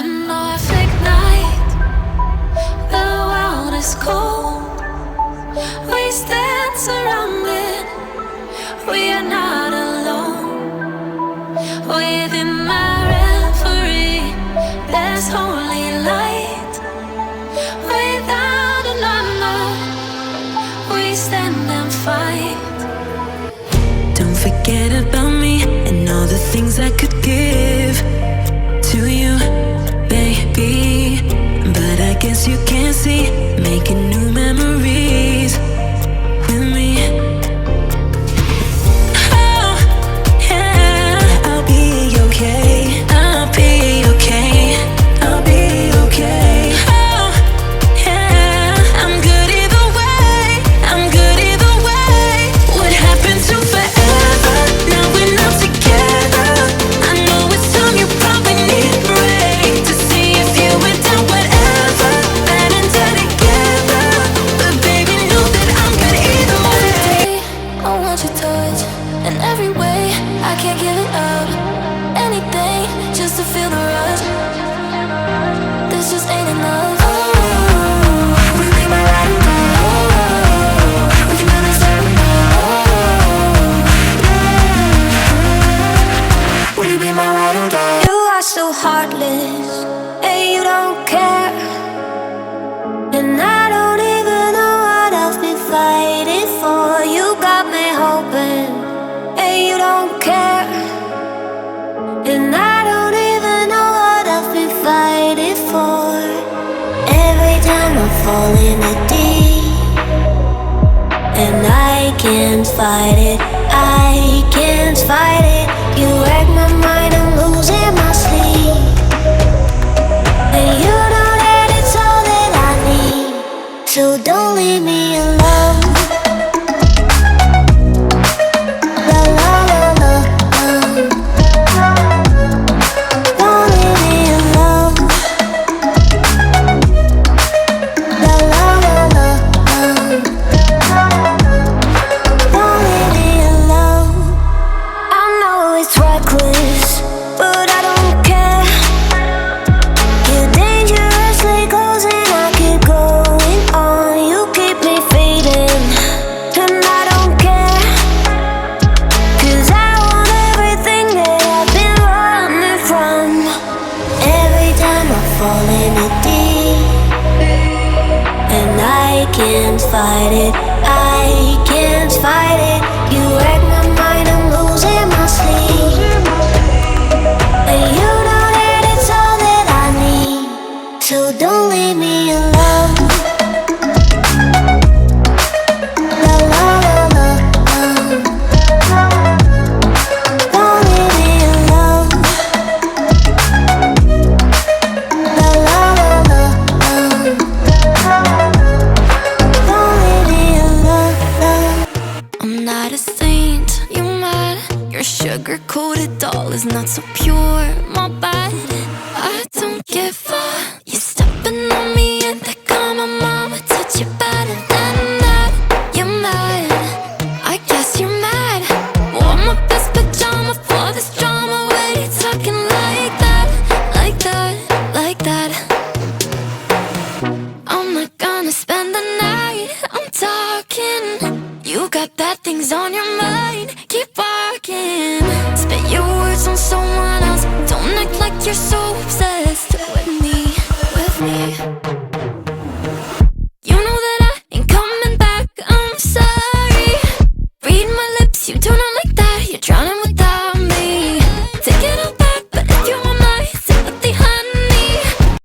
perfect night. The world is cold. We stand surrounded. We are not alone. Within my reverie, there's holy light. Without a number, we stand and fight. Don't forget about me and all the things I could give to you, baby. But I guess you can't see, making new memories with me. Oh, yeah, I'll be okay. I'll be okay. I'll be okay. Oh, yeah, I'm good either way. I'm good either way. What happened to forever? Now we're not together. I know it's time you probably need a break to see if you were down, whatever. Bad and dead together. But baby, know that I'm good either way. I want your touch in every way. I can't give it up. Anything just to feel the rush. This just ain't enough. Oh, will you be my ride or die? Oh, we can build this everywhere. Oh, will you be my ride or die? You are so heartless, and you don't care. And I don't even know what I've been fighting for. You got me hoping, and you don't care. And I don't even know what I've been fighting for. Every time I fall in the deep, and I can't fight it, I can't fight it. You wreck my mind, I'm losing my sleep. And you know that it's all that I need, so don't leave me alone. La la la la, don't leave me alone. La la la la, don't leave me alone. I know it's reckless, but I don't care. You're dangerously close and I keep going on. You keep me fading, and I don't care. 'Cause I want everything that I've been running from. Every time I fall in it deep, and I can't fight it, I can't fight it. You wreck my mind, I'm losing my sleep. And you know that it's all that I need, so don't leave me alone. La la la la, don't leave me alone. La la la la, don't leave me alone. I'm not a saint, you mad? Your sugar-coated doll is not so pure.